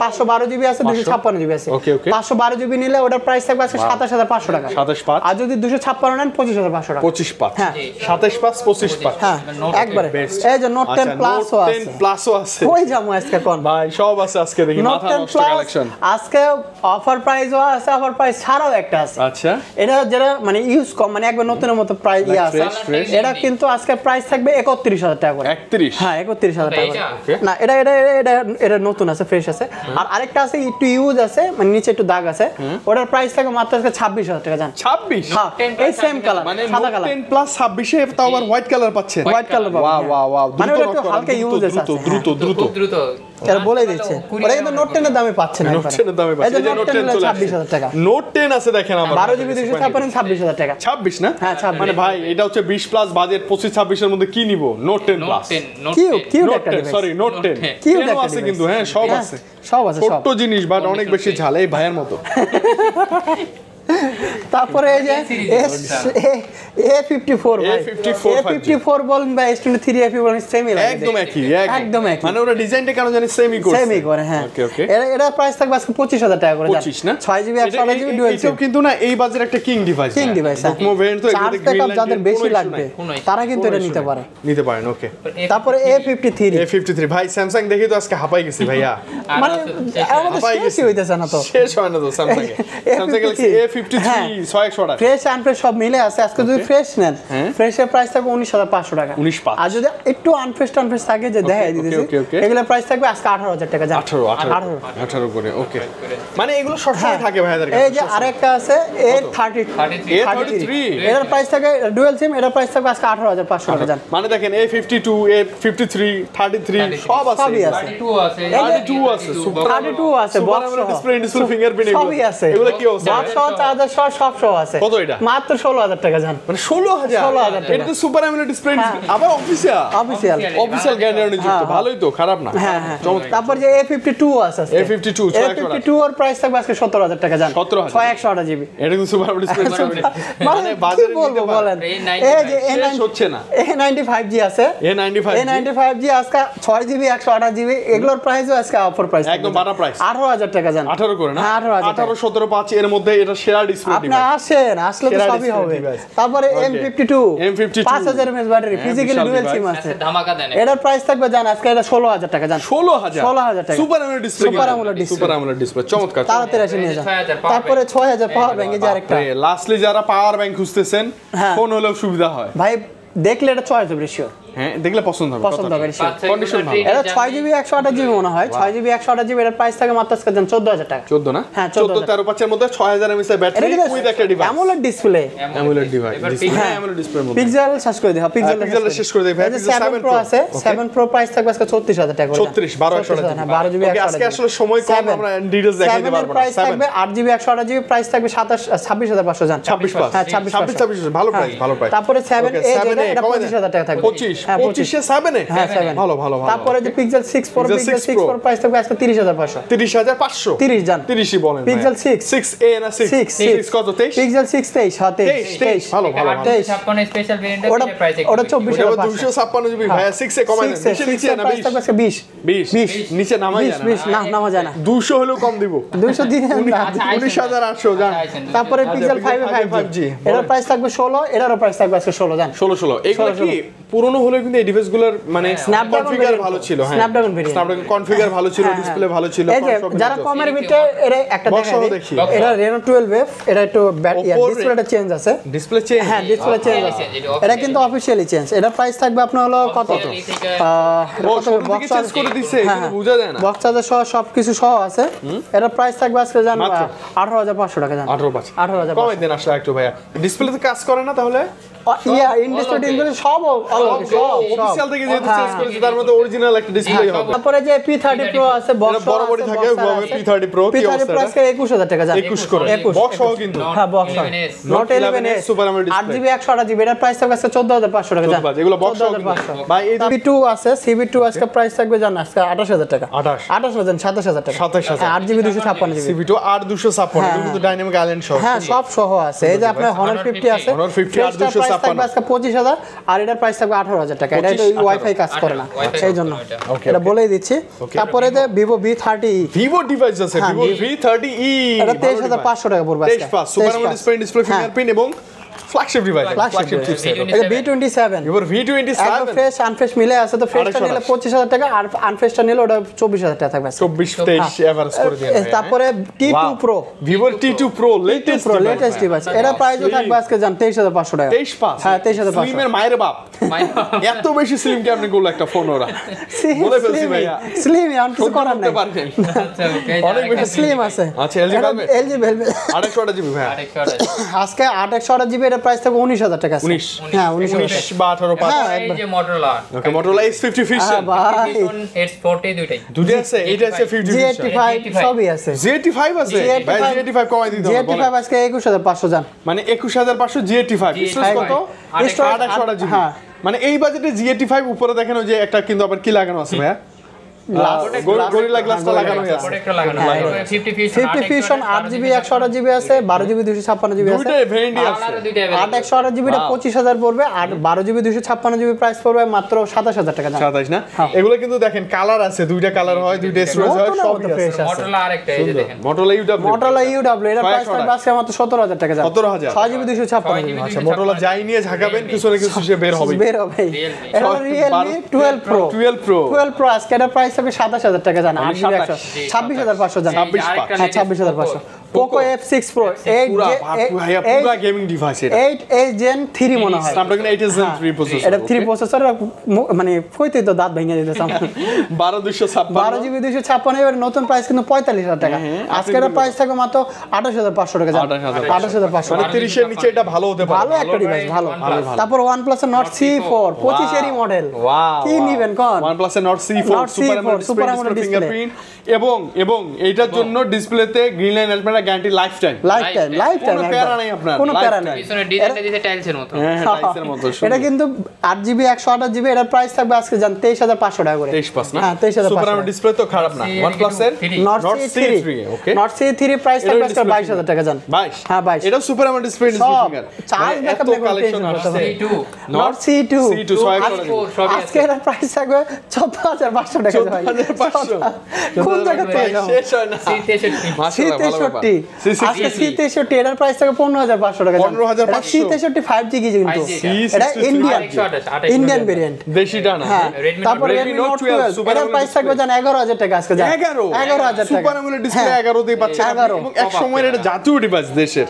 512GB আছে, 256GB আছে। ওকে, ওকে। 512GB নিলে ওটার প্রাইস থাকবে আজকে 27500 টাকা। 27 5 আর যদি 256 নেন 25500 টাকা। 25 5। হ্যাঁ। 27 5 25 5। হ্যাঁ একবারে। এই যে নোট 10 প্লাসও আছে। 10 প্লাসও আছে কই যামু আজকে কোন? ভাই, সব আছে আজকে, দেখি নোট মাথা 10 নষ্ট প্লাস কালেকশন। আজকে অফার প্রাইসও আছে, অফার প্রাইস ছাড়াও একটা আছে। আচ্ছা, এটা যারা মানে ইউজ কম, মানে একবার নতুনের মতো প্রাইস ইয়া আছে, fresh। এটা কিন্তু আজকে প্রাইস থাকবে 31000 টাকা করে। 31। হ্যাঁ 31000 টাকা করে। ওকে। না এটা এটা এটা এটা নতুন আছে, ফ্রেশ আছে। আর আরেকটা আছে একটু ইউজ আছে, মানে নিচে একটু দাগ আছে, ওটার প্রাইস থাকে মাত্র আজকে 26000 টাকা জান। 26। হ্যাঁ এই সেম কালার, মানে সাদা Note কালার, 10 প্লাস 26 এ তাও আবার হোয়াইট কালার পাচ্ছেন। হোয়াইট কালার পাবেন। ওয়াও ওয়াও ওয়াও, মানে ওটা একটু হালকা ইউজ আছে। দ্রুত দ্রুত এটা বলে দিচ্ছে, ওটা কিন্তু নোট 10 এর দামে পাচ্ছেন নোট 10 এর দামে পাচ্ছেন। এই যে নোট 10 হলো 26000 টাকা। নোট 10 আছে, দেখেন আমার 12GB 256 26000 টাকা। 26 না? হ্যাঁ, 26 মানে ভাই, এটা হচ্ছে 20 প্লাস বাজেট, 25 26 এর মধ্যে কি নিব? নোট 10 প্লাস, কিউট নোট একটা 10, ডিভাইস। সরি নোট 10 কিউট কেন একটা আছে device। কিন্তু, হ্যাঁ সব হ্যাঁ, আছে, সব আছে, সব। ছোট্ট জিনিস বাট অনেক বেশি ঝাল, এই ভাইয়ের মতো। তারপরে এই যে A54 ভাই A54 বলেন বা S23 FE বলেন সেমই লাগে একদম একই মানে ওরা ডিজাইনটা কেন জানি সেমই করে হ্যাঁ ওকে এর প্রাইস থাকবে আজকে 25000 টাকা করে 25 না 6GB 128GB ডুয়াল সিম কিন্তু না এই বাজারে একটা কিং ডিভাইস ডকমো ভেরিয়েন্ট তো এগুলো গ্রিন লাইট যাদের বেশি লাগবে তারা কিন্তু এটা নিতে পারেন ওকে তারপরে A53 ভাই স্যামসাং দেখি তো আজকে হাঁপাই গেছি ভাইয়া মানে আমাদের শেষই হইতাছে না তো শেষ হয় না তো Samsung Galaxy A53 6100 fresh and fresh সব মিলে আছে আজকে যদি ফ্রেশ নেন ফ্রেশের প্রাইস থাকবে 19500 টাকা 19500 আর যদি একটু আনফ্রেশ থাকে যে দেখাই দিতেছি এগুলোর প্রাইস থাকবে আজকে 18000 টাকা 18 করে ওকে মানে এগুলো সবসময় থাকে ভাইয়াদের কাছে এই যে আরেকটা আছে A33 এর প্রাইস থাকে ডুয়াল সিম এর প্রাইস থাকবে আজকে 18500 টাকা মানে দেখেন A52 A53 33 সব আছে 32 আছে 32 আছে 32 আছে বক্স ডিসপ্লে ফিঙ্গারপ্রিন্ট সবই আছে এগুলো কি অবস্থা বক্স চার্জার সব আছে কত এটা মাত্র 16000 টাকা জান মানে 16000 টাকা এটা তো সুপার অ্যামোলেড ডিসপ্লে আবার অফিশিয়াল গ্যারান্টি যুক্ত ভালোই তো খারাপ না হ্যাঁ তারপর যে A52 আছে A52 এর প্রাইস থাকবে আজকে 17000 টাকা জান 6128 জিবি এটা কিন্তু সুপার অ্যামোলেড ডিসপ্লে মানে বাজারে বলবো বলেন এই যে হচ্ছে না A95G আছে A95G আজকে 6GB 128GB এগুলোর প্রাইসও আজকে অফার প্রাইস একদম বাটা প্রাইস 18000 টাকা জান 18 করে না 18 17 5 এর মধ্যে এটা সেরা ডিসপ্লে আপনি আসলে তো সবই হবে তারপরে M52 5000 mAh battery physically dual SIM আছে ধামাকা দেন এটার প্রাইস থাকবে জান আজকে এটা 16000 টাকা জান 16000 টাকা সুপার অ্যামোলেড ডিসপ্লে চমৎকার তাড়াতাড়ি আসে নিয়ে যান তারপরে 6000 পাওয়ার ব্যাংকে যে আরেকটা লাস্টলি যারা পাওয়ার ব্যাংক খুঁজতেছেন ফোন হলেও সুবিধা হয় ভাই দেখলে এটা চয়েস হবে শিওর হ্যাঁ দেখলে পছন্দ হবে কন্ডিশন ভালো এটা 6GB 128GB মনে হয় 6GB 128GB এর প্রাইস থাকে মাত্র আজকে 14000 টাকা 14 না হ্যাঁ 14 13 5 এর মধ্যে 6000 mAh ব্যাটারি উইথ একটা ডিভাইস অ্যামোলেড ডিসপ্লে হ্যাঁ অ্যামোলেড ডিসপ্লে মধ্যে পিক্সেল শেষ করে দাও পিক্সেল শেষ করে দেই ভাই 7 Pro আছে 7 Pro প্রাইস থাকবে আজকে 34000 টাকা 36 12 হ্যাঁ 12GB আজকে আসলে সময় কম আমরা ডিটেইলস দেখাইতে পারবো না প্রাইস থাকবে 8GB 128GB প্রাইস থাকবে 26500 জান 26 হ্যাঁ 26 ভালো প্রাইস তারপরে 7A যেটা এটা 25000 টাকা থাকবে 25 এ 7 এ হ্যাঁ 7 ভালো তারপরে যে পিক্সেল 6 Pro প্রাইস থাকবে আজকে 30500 30 জান 30ই বলেন পিক্সেল 6A না 6 কত 23 পিক্সেল 6 23 হ্যাঁ 23 ভালো 56 স্পেশাল ভেরিয়েন্টের প্রাইস ওটা 24500 256 জিবি ভাই 6 এ কমাই দেন নিচে না 20 নিচে নামাই যায় না 20 না নামা যায় না 200 হলেও কম দিব 200 দিন 19800 জান তারপরে পিক্সেল 5 এর প্রাইস থাকবে 16 এটারও প্রাইস থাকবে আজকে 16 জান 16 এগুলো কি পুরনো হলে কিন্তু এই ডিভাইসগুলোর মানে কনফিগার ভালো ছিল হ্যাঁ স্ন্যাপড্রাগন কনফিগার ভালো ছিল ডিসপ্লে ভালো ছিল এই যে যারা কমের ভিতরে এর একটা দেখি এটা Reno 12F এটা একটু ডিসপ্লেটা চেঞ্জ আছে ডিসপ্লে চেঞ্জ হ্যাঁ ডিসপ্লে চেঞ্জ আছে এটা কিন্তু অফিশিয়ালি চেঞ্জ এটা প্রাইস থাকবে আপনার হলো কত বক্স চেঞ্জ করে দিয়েছে এটা বোঝা যায় না বক্স চার্জার সহ সবকিছু সহ আছে এটা প্রাইস থাকবে আজকে জানো 18500 টাকা জানো 18500 কমাই দেন আসলে একটু ভাইয়া ডিসপ্লেতে কাজ করে না তাহলে ইন্ডাস্ট্রি সব অফিশিয়াল থেকে যেহেতু চেঞ্জ করেছে তার মধ্যে অরিজিনাল একটা ডিসপ্লে হবে তারপরে যে P30 Pro আছে বক্স বড় বড় থাকে P30 Pro কি অবস্থা প্রাইস 21000 টাকা জানো 21 করে বক্স সহ কিন্তু হ্যাঁ box Note 11s super AMOLED display 8GB 128GB এর প্রাইস থাকবে 14500 টাকা জানো এগুলো বক্স সহ ভাই এই CB2 আছে CB2 আজকে প্রাইস থাকবে জানো আজকে 28000 টাকা 28000 27000 টাকা 27000 8GB 256GB CB2 8256 কিন্তু ডাইনামিক আইল্যান্ড সহ হ্যাঁ সব সহ আছে এই যে আপনার Honor 50 আছে Honor 50 8256 আজকে 25000 আর এটার প্রাইস থাকবে 18000 টাকা এটা ওয়াইফাই কাজ করে না সেই জন্য এটা বলেই দিচ্ছি তারপরে যে Vivo V30 Vivo ডিভাইস আছে Vivo V30e এটা 23500 টাকা পড়বে আজকে 23 সুপার অ্যামোলেড ডিসপ্লে ফিঙ্গারপ্রিন্ট এবং ফ্ল্যাগশিপ ডিভাইস ফ্ল্যাগশিপ চিপসেট এটা V27 Vivo V27 একদম ফ্রেশ আনফ্রেশ মিলে আছে তো ফ্রেশটা নিলে 25000 টাকা আর আনফ্রেশটা নিলে ওটা 24000 টাকা থাকবে 24 23 এভারেজ করে দিবেন তারপরে T2 Pro Vivo T2 Pro latest device এটা প্রাইসও থাকবে আজকে জান 23500 টাকা 23500 হ্যাঁ 23500 স্লিমের মায়ের বাপ এত বেশি স্লিম কেমনে করলো একটা ফোন ওরা বলে ফেলছি ভাইয়া স্লিম আর কিছু করার নাই আচ্ছা ওকে অনেক বেশি স্লিম আছে আচ্ছা LG Velvet 800 জিবি ভাইয়া আজকে 800 জিবি এর প্রাইস থাকবে 19000 টাকা 19 হ্যাঁ 19 বা 18 5 এই যে Motorola ওকে Motorola X50 Fusion ভাই H40 দুইটাই আছে এইটা আছে 50 Z85 সবই আছে Z85 আছে ভাই Z85 কমাই দিতে হবে Z85 আজকে 21500 জান মানে 21500 Z85 স্টোরেজ কত 800 জিবি হ্যাঁ মানে এই বাজেটে Z85 উপরে দেখেন ওই যে একটা কিন্তু আবার কি লাগানো আছে ভাইয়া গরিলা গ্লাসটা লাগানো আছে, প্রোটেক্টর লাগানো আছে 50 ফিউশন 8GB 128GB আছে, 12GB 256GB আছে, দুইটাই ভেরিয়েন্ট আছে। 8 128GB টা 25000 পড়বে, আর 12GB 256GB প্রাইস পড়বে মাত্র 27000 টাকা। 27 না, এগুলো কিন্তু দেখেন কালার আছে, দুইটা কালার হয়, দুইটা স্টোরেজ হয়, সব ফ্রেশ আছে। মোটরোলা আরেকটা এই যে দেখেন মোটরোলা ইউডব্লিউ, মোটরোলা ইউডব্লিউ এর প্রাইস থাকবে আজকে মাত্র 17000 টাকা। 17000 6GB 256GB। আচ্ছা, মোটরোলা যাই নিয়ে ঝাঁকাবেন পিছনে কিছু সে বের হবে। এটা হলো Realme 12 Pro 12 Pro আজকে এর প্রাইস হবে 27000 টাকা জানা, 26500 জানা, 26500। Poco F6 Pro পুরা গেমিং ডিভাইস, এটা 8 Gen 3 মনে হয়, Snapdragon 8 Gen 3 প্রসেসর, এটা 3 প্রসেসর, মানে কইতেই তো দাঁত ভেঙে দিতেছে আমার। 12256 12GB 256 এর নতুন প্রাইস কিন্তু 45000 টাকা, আজকের প্রাইস থাকবে মাত্র 28500 টাকা জানা, 28500। মানে 30 এর নিচে এটা ভালো হতে পারে, ভালো একটা ডিভাইস, ভালো। তারপর OnePlus এর Nord C4 25 এরই মডেল, কি নিবেন কোন? OnePlus এর Nord C4 super AMOLED fingerprint, এবং এইটার জন্য ডিসপ্লেতে গ্রিন লাইন অ্যালপেরা গ্যারান্টি লাইফ টাইম। কোনো প্যারা নাই আপনার, কোনো প্যারা নাই। পিছনে ডিজাইনটা দিতে টাইলসের মতো, টাইলসের মতো। এটা কিন্তু 8GB 128GB, এর প্রাইস থাকবে আজকে জান 23500 টাকা করে। 23 না, হ্যাঁ 23500। সুপার অ্যামোলেড ডিসপ্লে তো খারাপ না। OnePlus এর Nord C3, ওকে, Nord C3 প্রাইস থাকবে আজকে 22000 টাকা জান। 22, হ্যাঁ 22। এটা super AMOLED display finger, charge backup collection আছে। Nord C2 সবই আজকে এর প্রাইস থাকবে 14500 টাকা ভাই। 14500 কোন জায়গা থেকে যাও? শেষ হয় না। মাশাআল্লাহ, ভালো ব্যাপার। আজকে C63 এর প্রাইস থাকবে 15500 টাকা। 15500 C63 5G কিন্তু এটা ইন্ডিয়ান ভেরিয়েন্ট, দেশিটা না। হ্যাঁ। তারপর Redmi Note 12 এর প্রাইস থাকবে জান 11000 টাকা আজকে জান। 11000 টাকা। সুপার অ্যামোলেড ডিসপ্লে 11 তেই পাচ্ছেন, 11 এবং এক সময়ের এটা জাতীয় ডিভাইস দেশের।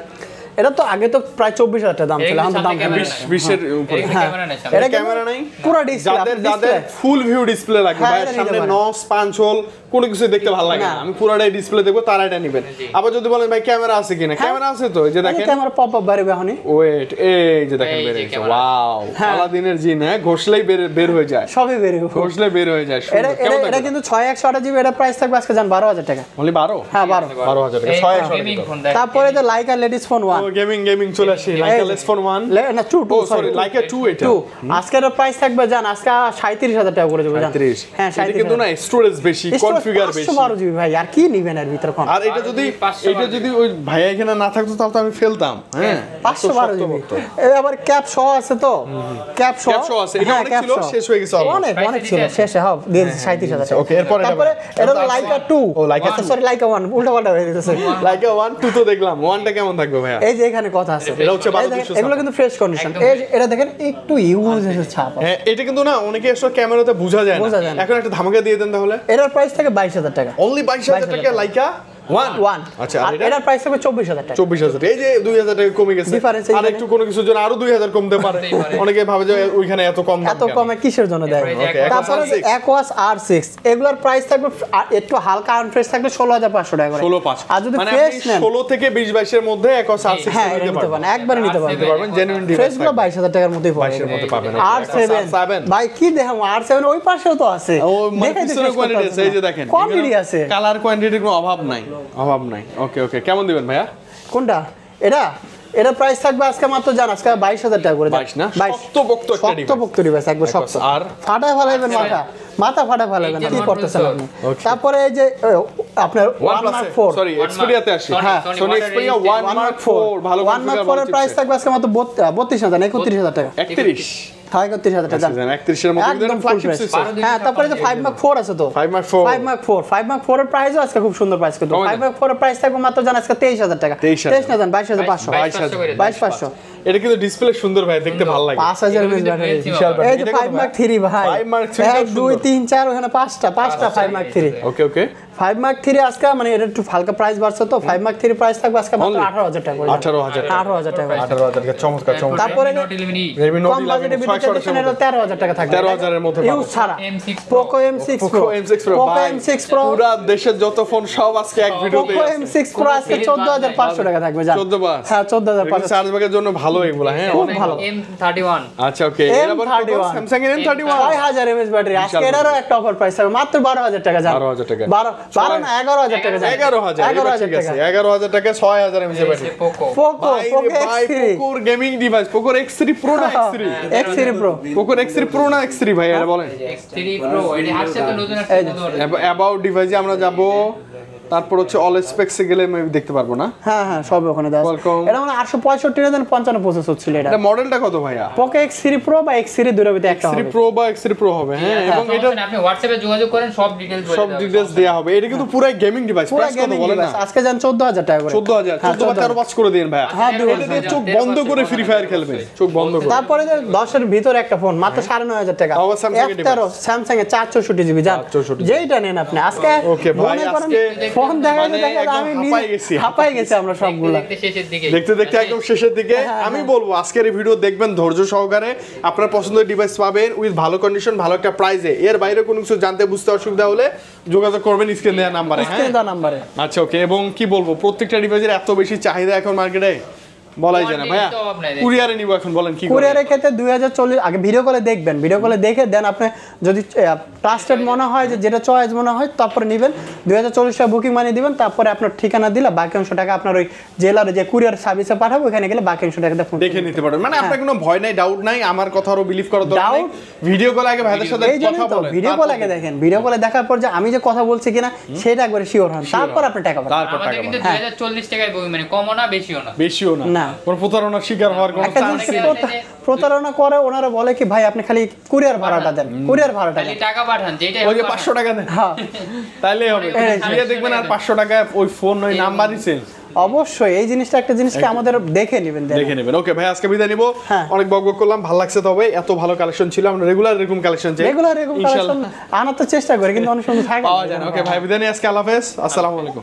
এটা তো আগে তো প্রায় 24000 টাকা দাম ছিল, এখন তো দাম 20 এর উপরে। এটা ক্যামেরা নাই, পুরো ডিসপ্লে, যাদের ফুল ভিউ ডিসপ্লে লাগবে, হ্যাঁ, ভাই এটা সামনে নিতে পারেন। নস পাঁচ হোল কোনো কিছু দেখতে ভালো লাগে না, আমি পুরোটাই ডিসপ্লে দেখবো, তারা এটা নেবেন। আবার যদি বলেন ভাই ক্যামেরা আছে কিনা, ক্যামেরা আছে তো, এই যে দেখেন ক্যামেরা পপ আপ বাড়বে এখনই। ওয়েট, এই যে দেখেন বের হয়েছে, ওয়াও, আলাদিনের জিন, হ্যাঁ ঘষলেই বের হয়ে যায়, সবই বের হবে, ঘষলেই বের হয়ে যায়। এটা কিন্তু 6128GB, এটা প্রাইস থাকবে আজকে জান 12000 টাকা। only 12? হ্যাঁ 12000 টাকা, 6128 তারপরে যে লাইকা লেডিস ফোন 1, ও গেমিং চলে আসে, লাইকা লেস ফোন 1 না 2 সরি লাইকা 2, এটা 2 আজকের প্রাইস থাকবে জান আজকে 37000 টাকা করে দেব জান। 35, হ্যাঁ এটা কিন্তু না স্টোরেজ বেশি, কনফিগার বেশি। 512GB ভাই, আর কি নিবেন এর ভিতর কোন? আর এটা যদি ওই ভাইয়া এখানে না থাকতো তাহলে তো আমি ফেলতাম। হ্যাঁ 512GB, এই আবার ক্যাপ সহ আছে তো, ক্যাপ সহ আছে, এটা অনেক ছিল, শেষ হয়ে গেছে অনেক ছিল, শেষে হবে 37000 টাকা। ওকে, এরপরে এটা লাইকা 2, ও লাইকা সরি লাইকা 1, উল্টা পাল্টা হয়ে গেছে। লাইকা 1 2 তো দেখলাম, 1টা কেমন থাকবে ভাইয়া? এই যে এখানে কথা আছে, এটা হচ্ছে 12200, এগুলো কিন্তু ফ্রেশ কন্ডিশন। এই এটা দেখেন একটু ইউজ এর ছাপ আছে। হ্যাঁ এটা কিন্তু না অনেকে আসলে ক্যামেরাতে বোঝা যায় না, এখন একটা ধামাকা দিয়ে দেন তাহলে। এটার প্রাইস থেকে 22000 টাকা, অনলি 22000 টাকা লাইকা 1। আচ্ছা, আর এটার প্রাইস হবে 24000 টাকা। 24000, এই যে 2000 টাকা কমে গেছে, আর একটু কোনো কিছুর জন্য আরো 2000 কমতে পারে। অনেকে ভাবে যে ওইখানে এত কম দাম, এত কমে কিসের জন্য দেয়? তারপরে Aquos R6 এগুলোর প্রাইস থাকবে একটু হালকা আনফ্রেশ থাকবে 16500 টাকা করে, 16.5। আর যদি মানে ফ্রেশ নেন 16 থেকে 20-22 এর মধ্যে Aquos R6 হ্যাঁ নিতে নিতে পারবেন, পারেন, একবারে নিতে পারবেন। জেনুইন ডিভাইস ফ্রেশ গুলো 22000 টাকার মধ্যেই পড়ে, 22 এর মধ্যে পাবেন। R7 ভাই কি দেখো, R7 ওই পাশেও তো আছে, ও মানে পিছনে কোয়ান্টিটি আছে, এই যে দেখেন কোয়ান্টিটি আছে, কালার কোয়ান্টিটির কোনো অভাব নাই। ওকে কেমন দিবেন ভাইয়া? কোনটা? এটা প্রাইস থাকবে আজকে মাত্র জান আজকে 22000 টাকা করে। 22 না, শক্তপোক্ত একটা ডিভাইস, শক্তপোক্ত ডিভাইস একবার শক্ত, আর ফাটায় ফেলাইবেন মাথা ফাটায় ফেলাইবেন, কি করতেছেন আপনি? তারপরে এই যে আপনার OnePlus Mark 4, সরি Xperia তে আসি, হ্যাঁ Sony Xperia 1 Mark 4 ভালো কনফিগার, 1 Mark 4 এর প্রাইস থাকবে আজকে মাত্র 32000 31000 টাকা। 31 হ্যাঁ 31000 টাকা জান, 31 এর মধ্যে একদম ফ্ল্যাগশিপ full সিস্টেম। price। হ্যাঁ তারপরে যে 5 Mark 4 আছে তো, 5 Mark 4 এর প্রাইসও আজকে খুব সুন্দর প্রাইস কিন্তু 5 Mark 4 এর প্রাইস থাকবে মাত্র জান আজকে 23000 টাকা, 23000 না জান 22500, 22500। এটা কিন্তু ডিসপ্লে সুন্দর ভাই, দেখতে ভালো লাগে। 5000 এমএএইচ ব্যাটারি, এই যে 5 Mark 3 ভাই, 5 Mark 3 1 2 3 4 ওখানে 5টা 5 Mark 3। ওকে 5 Mark 3 আজকে মানে এটা একটু হালকা প্রাইস বাড়ছে তো, 5 Mark 3 প্রাইস থাকবে আজকে মাত্র 18000 টাকা করে, 18000 টাকা। 18000 টাকা, চমৎকার। তারপরে Redmi Note কম বাজেটে ভিডিও 13000 টাকা থাকবে, 13000 এর মধ্যে ইউজ ছাড়া। Poco M6 Pro, Poco M6 Pro পুরো দেশের যত ফোন সব আজকে এক ভিডিওতে Poco M6 Pro আজকে 14500 টাকা থাকবে জান। 14,500 হ্যাঁ 14500। চার্জ ব্যাগের জন্য ভালো ভালো এগুলা, হ্যাঁ খুব ভালো। M31 আচ্ছা ওকে, স্যামসাং এর M31 6000 mAh ব্যাটারি। আজকে এটারও একটা অফার প্রাইস আছে মাত্র 12000 টাকা। 12000 টাকা, 12 না 11000 টাকা। 11000 টাকা, 11000 টাকা 6000 mAh battery. Poco Poco X3 পোকোর গেমিং ডিভাইস, পোকোর X3 Pro না X3? X3 Pro, পোকোর X3 Pro না X3 ভাই এটা বলেন। X3 Pro এটা আসছে তো নতুন একটা মডেল। অ্যাবাউট ডিভাইসে আমরা যাব, তারপর হচ্ছে অল স্পেক্সে গেলে আমি দেখতে পারবো না। হ্যাঁ হ্যাঁ সব ওখানে দেওয়া আছে। Qualcomm। এটা মানে 865 না 55 প্রসেসর ছিল এটা। এটা মডেলটা কত ভাইয়া? পোকো X3 Pro বা X3 দুটোর ভিতরে একটা X3 হবে। Pro বা X3 Pro হবে, হ্যাঁ। এবং এটা আপনি হোয়াটসঅ্যাপে যোগাযোগ করেন, সব ডিটেইলস দেয়া হবে। এটা কিন্তু পুরো গেমিং ডিভাইস। পুরো প্রাইস কত গেমিং বলেন না? ডিভাইস আজকে যান 14000 টাকা করে। 14000, 14 করে দিন ভাইয়া। হ্যাঁ, দিব। এটা দিয়ে চোখ বন্ধ করে ফ্রি ফায়ার খেলবেন, চোখ বন্ধ করে। তারপরে যে 10 এর ভিতরে একটা ফোন মাত্র 9500 টাকা। আবার Samsung এর F13 স্যামসাং এর 464 জিবি যান। 464 যেইটা নেন আপনি আজকে। ওকে ভাই, মনে করেন আজকে ফোন দেখাতে মানে দেখাতে একদম আমি হাঁপাই গেছি আমরা সবগুলা। দেখতে শেষের দিকে, দেখতে দেখতে একদম শেষের দিকে। আমি বলবো আজকের এই ভিডিও দেখবেন ধৈর্য সহকারে, আপনার পছন্দের ডিভাইস পাবেন উইথ ভালো কন্ডিশন, ভালো একটা প্রাইসে। এর বাইরে কোনো কিছু জানতে বুঝতে অসুবিধা হলে যোগাযোগ করবেন স্ক্রিন দেওয়া নাম্বারে, হ্যাঁ। স্ক্রিন দেওয়া নাম্বারে। আচ্ছা ওকে, এবং কি বলবো, প্রত্যেকটা ডিভাইসের এত বেশি চাহিদা এখন মার্কেটে বলাই যায় না ভাইয়া। কুরিয়ারে নিব এখন, বলেন কি কুরিয়ারের ক্ষেত্রে 2040 আগে ভিডিও কলে দেখবেন, ভিডিও কলে দেখে দেন আপনি যদি ট্রাস্টেড মনে হয় যে যেটা চয়েস মনে হয় তারপরে নেবেন। 2040 টাকা বুকিং মানি দিবেন, তারপরে আপনার ঠিকানা দিলে বাকি অংশ টাকা আপনার ওই জেলার যে কুরিয়ার সার্ভিসে পাঠাবো, ওখানে গেলে বাকি অংশ টাকা ফোন দেখে নিতে পারবেন। মানে আপনার কোনো ভয় নাই, ডাউট নাই, আমার কথা আরো বিলিভ করার দরকার নেই। ভিডিও কলে আগে ভাইদের সাথে কথা বলেন, ভিডিও কল আগে দেখেন, ভিডিও কলে দেখার পর যে আমি যে কথা বলছি কিনা সেটা একবারে শিওর হন, তারপর আপনি টাকা পাবেন। তারপর টাকা আমাদের কিন্তু পাবেন। 2040 টাকায় বই, মানে কমও না বেশিও না। বেশিও না, না। কোনো প্রতারণার শিকার হওয়ার কোনো একটা চান্স জিনিস নেই। প্রতারণা করে ওনারা বলে কি ভাই আপনি খালি কুরিয়ার ভাড়াটা দেন, কুরিয়ার ভাড়াটা খালি দেন। টাকা পাঠান, যেটাই ওই যে 500 টাকা দেন, হ্যাঁ তাইলেই হবে। দিয়ে দেখবেন আর 500 টাকা ওই ফোন ওই নাম্বারই চেঞ্জ। অবশ্যই এই জিনিসটা একটা জিনিসকে আমাদের দেখে নেবেন, দেখে নেবেন। ওকে ভাই, আজকে বিদায় নিব। হ্যাঁ। অনেক বকবক করলাম, ভালো লাগছে। তবে এত ভালো কালেকশন ছিল, আমরা রেগুলার এরকম কালেকশন চাই, রেগুলার এরকম কালেকশন আনার তো চেষ্টা করি, কিন্তু অনেক সময় থাকে পাওয়া যায় না। ওকে ভাই, বিদায় নিয়ে আজকে আল্লাহ হাফেজ, আসসালামু আলাইকুম।